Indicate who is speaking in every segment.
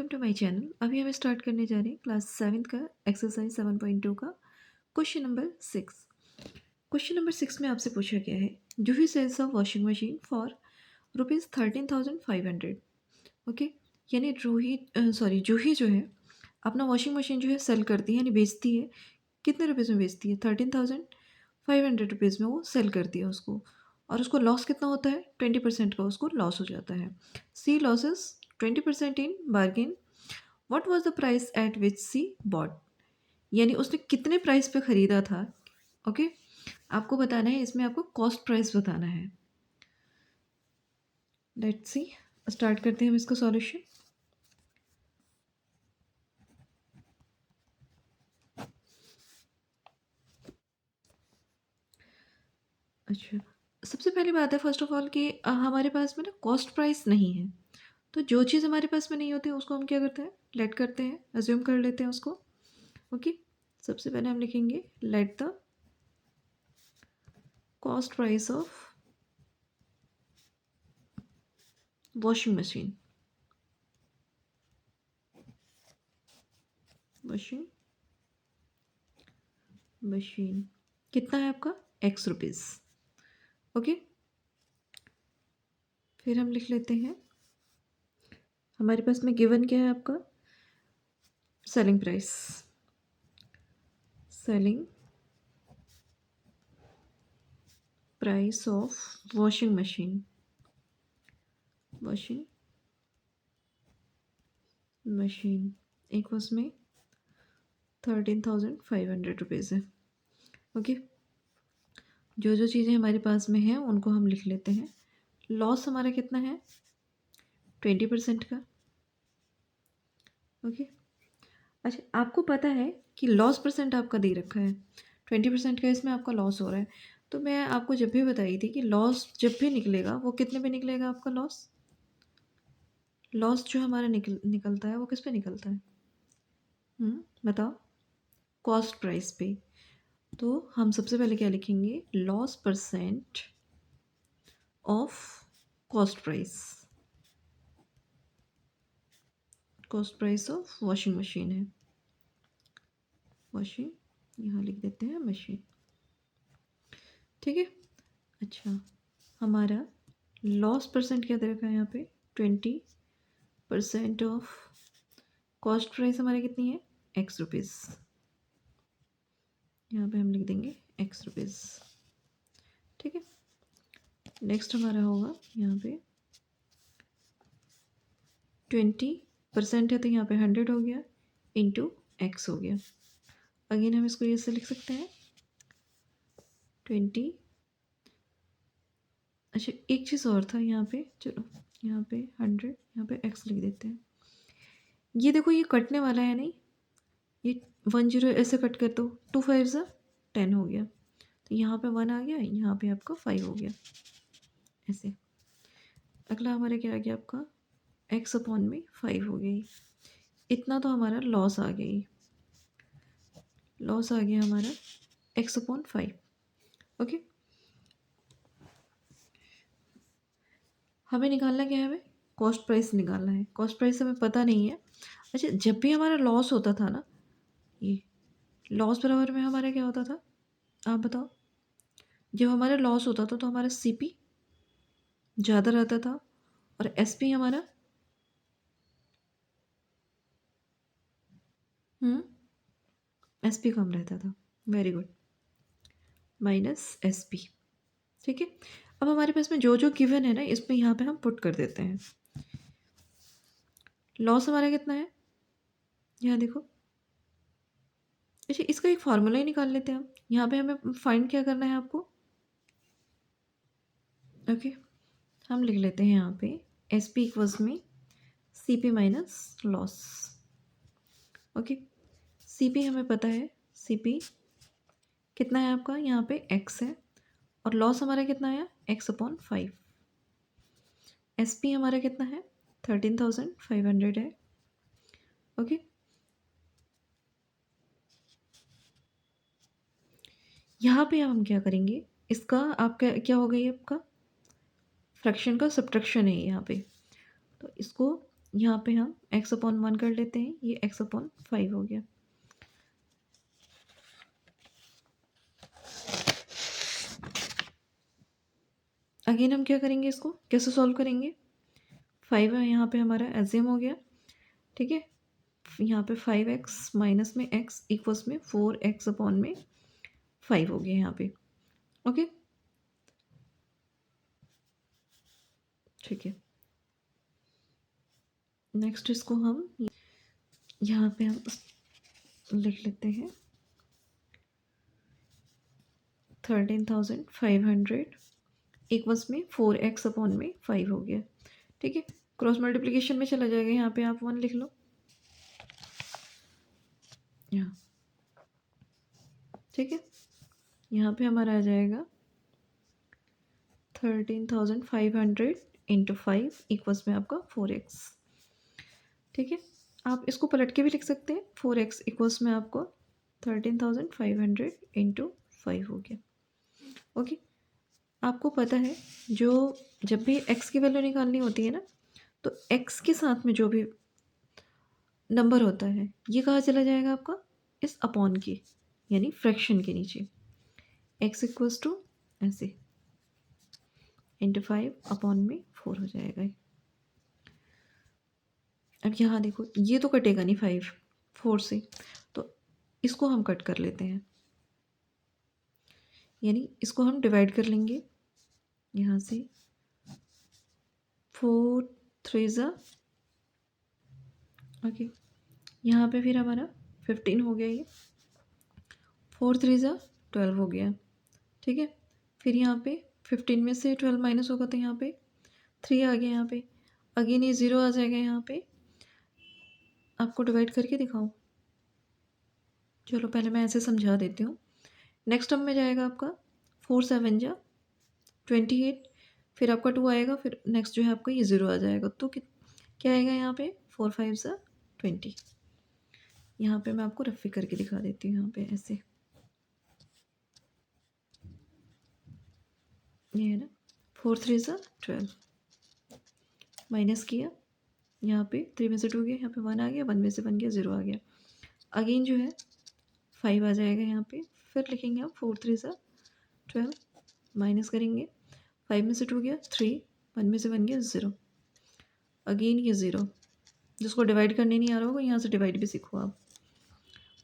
Speaker 1: Welcome to my channel. अभी हम start करने जा रहे हैं क्लास 7th का एक्सरसाइज 7.2 का क्वेश्चन नंबर 6। क्वेश्चन नंबर 6 में आपसे पूछा गया है, Juhi sells a washing machine for ₹13,500। Okay, यानी जूही जो है अपना वॉशिंग मशीन जो है सेल करती है, यानी बेचती है। कितने रुपीज़ में बेचती है? 13,500 रुपीज़ में वो सेल करती है उसको। और उसको लॉस कितना होता है? 20% का उसको लॉस हो जाता है। C loses 20% in bargain. What was the price at which C bought? यानी उसने कितने प्राइस पे ख़रीदा था। ओके, आपको बताना है, इसमें आपको कॉस्ट प्राइस बताना है। लेट्स सी, स्टार्ट करते हैं हम इसका सॉल्यूशन। अच्छा, सबसे पहली बात है फर्स्ट ऑफ ऑल कि हमारे पास में ना कॉस्ट प्राइस नहीं है। तो जो चीज़ हमारे पास में नहीं होती उसको हम क्या करते हैं? लेट करते हैं, अज्यूम कर लेते हैं उसको। ओके, सबसे पहले हम लिखेंगे let the cost price of washing machine. Washing machine कितना है आपका? X rupees. ओके, फिर हम लिख लेते हैं, हमारे पास में गिवन क्या है आपका? Selling price. Selling price of washing machine. Washing machine एक उसमें 13,500 रुपीज़ है। ओके, जो जो चीज़ें हमारे पास में हैं उनको हम लिख लेते हैं। लॉस हमारा कितना है? 20% का। ओके, अच्छा, आपको पता है कि लॉस परसेंट आपका दे रखा है 20% का, इसमें आपका लॉस हो रहा है। तो मैं आपको जब भी बताई थी कि लॉस जब भी निकलेगा वो कितने पे निकलेगा आपका लॉस। लॉस जो हमारा निकलता है वो किस पे निकलता है? बताओ। कॉस्ट प्राइस पे। तो हम सबसे पहले क्या लिखेंगे? Loss percent of cost price. Cost price of washing machine है। वॉशिंग, यहाँ लिख देते हैं मशीन। ठीक है, अच्छा, हमारा लॉस परसेंट क्या दे रखा है यहाँ पे? 20% ऑफ कॉस्ट प्राइस हमारी कितनी है? X rupees. यहाँ पे हम लिख देंगे एक्स रुपीज़। ठीक है, नेक्स्ट हमारा होगा यहाँ पे 20% है, तो यहाँ पे 100 हो गया इंटू एक्स हो गया। अगेन हम इसको ऐसे लिख सकते हैं 20। अच्छा, एक चीज़ और था यहाँ पे, चलो यहाँ पे 100, यहाँ पे एक्स लिख देते हैं। ये देखो, ये कटने वाला है नहीं, ये 10 ऐसे कट कर दो, 2 5 ज़ा 10 हो गया। तो यहाँ पे 1 आ गया, यहाँ पे आपका 5 हो गया ऐसे। अगला हमारा क्या आ गया आपका? एक्स अपॉन में 5 हो गई। इतना तो हमारा लॉस आ गई। लॉस आ गया हमारा एक्स अपॉन 5। ओके, हमें निकालना क्या है? हमें कॉस्ट प्राइस निकालना है। कॉस्ट प्राइस हमें पता नहीं है। अच्छा, जब भी हमारा लॉस होता था ना, ये लॉस बराबर में हमारा क्या होता था? आप बताओ। जब हमारा लॉस होता था तो हमारा सीपी ज़्यादा रहता था और एसपी हमारा एसपी कम रहता था। Very good, minus SP. ठीक है, अब हमारे पास में जो जो गिवन है ना, इसमें यहाँ पे हम पुट कर देते हैं। लॉस हमारा कितना है? यहाँ देखो। अच्छा, इसका एक फार्मूला ही निकाल लेते हैं हम। यहाँ पे हमें फाइंड क्या करना है आपको? ओके, हम लिख लेते हैं यहाँ पे एस पी इक्वल्स में C P minus loss. Okay, C P हमें पता है, सी पी कितना है आपका? यहाँ पे एक्स है, और लॉस हमारा कितना है? X upon 5। एस पी हमारा कितना है? 13,500 है। ओके, यहाँ पे हम क्या करेंगे? इसका आपका क्या हो गई? आपका फ्रैक्शन का सब्ट्रैक्शन है यहाँ पे। तो इसको यहाँ पे हम x/1 कर लेते हैं, ये x/5 हो गया। अगेन हम क्या करेंगे, इसको कैसे सॉल्व करेंगे? 5 है यहाँ पे हमारा एसजेम हो गया, ठीक है। यहाँ पे 5x माइनस में x इक्वल्स में 4x/5 हो गया यहाँ पे, ओके, ठीक है। नेक्स्ट इसको हम यहाँ पे हम लिख लेते हैं 13,500 इक्वल्स में 4x/5 हो गया, ठीक है। क्रॉस मल्टीप्लिकेशन में चला जाएगा, यहाँ पे आप 1 लिख लो यहाँ, ठीक है। यहाँ पे हमारा आ जाएगा 13,500 इंटू 5 इक्वल्स में आपका 4x, ठीक है। आप इसको पलट के भी लिख सकते हैं, 4x इक्वल्स में आपको 13,500 इंटू 5 हो गया, ओके। आपको पता है जो जब भी x की वैल्यू निकालनी होती है ना, तो x के साथ में जो भी नंबर होता है ये कहाँ चला जाएगा आपका, इस अपॉन की यानी फ्रैक्शन के नीचे, x इक्वल्स टू ऐसे इंटू 5/4 हो जाएगा। अब यहाँ देखो ये तो कटेगा नहीं 4 से, तो इसको हम कट कर लेते हैं, यानी इसको हम डिवाइड कर लेंगे यहाँ से, 4 3 ज़ा, ओके। यहाँ पे फिर हमारा 15 हो गया, ये 4 3 ज़ा 12 हो गया, ठीक है। फिर यहाँ पे 15 में से 12 माइनस होगा तो यहाँ पे 3 आ गया, यहाँ पे अगेन ये 0 आ जाएगा। यहाँ पे आपको डिवाइड करके दिखाऊं, चलो पहले मैं ऐसे समझा देती हूँ। नेक्स्ट टर्म में जाएगा आपका 4 7 जा 28, फिर आपका 2 आएगा, फिर नेक्स्ट जो है आपका ये 0 आ जाएगा, तो क्या आएगा यहाँ पे 4 5 ज़ा 20। यहाँ पे मैं आपको रफी करके दिखा देती हूँ, यहाँ पे ऐसे ये है ना, 4 3 ज़ा 12 माइनस किया, यहाँ पे 3 में से 2 गया, यहाँ पे 1 आ गया, 1 में से 1 गया, 0 आ गया। अगेन जो है 5 आ जाएगा यहाँ पे, फिर लिखेंगे आप 4 3 ज़ा 12 माइनस करेंगे, 5 में से 2 गया 3, 1 में से 1 गया 0, अगेन ये 0। जिसको डिवाइड करने नहीं आ रहा होगा यहाँ से डिवाइड भी सीखो आप।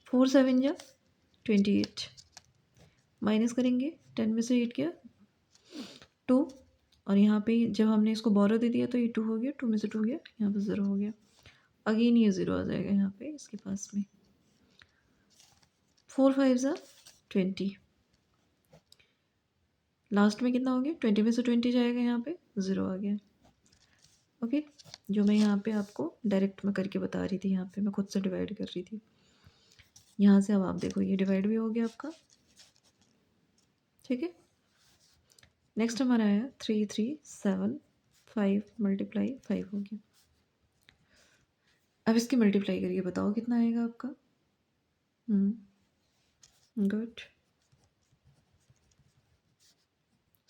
Speaker 1: 4 7 जा 28 माइनस करेंगे, 10 में से 8 गया 2, और यहाँ पे जब हमने इसको बोरो दे दिया तो ये 2 हो गया, 2 में से 2 गया, यहाँ पे 0 हो गया, अगेन ये 0 आ जाएगा यहाँ पे इसके पास में। 4 5 ज़ा 20, लास्ट में कितना हो गया, 20 में से 20 जाएगा, यहाँ पे 0 आ गया, ओके। जो मैं यहाँ पे आपको डायरेक्ट में करके बता रही थी, यहाँ पे मैं खुद से डिवाइड कर रही थी। यहाँ से अब आप देखो ये डिवाइड भी हो गया आपका, ठीक है। नेक्स्ट हमारा आया 3 3 7 5 मल्टीप्लाई 5 हो गया। अब इसकी मल्टीप्लाई करके बताओ कितना आएगा आपका। Good,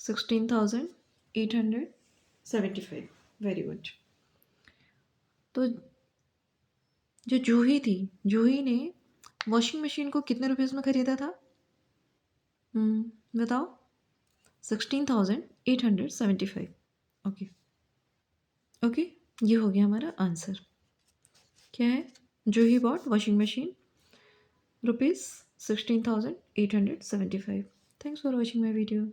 Speaker 1: 16,875, very good. तो जो जूही थी, जूही ने वॉशिंग मशीन को कितने रुपीज़ में ख़रीदा था? बताओ। 16,875, ओके ओके। ये हो गया हमारा आंसर। क्या है? Juhi bought washing machine rupees 16,875। Thanks for watching my video.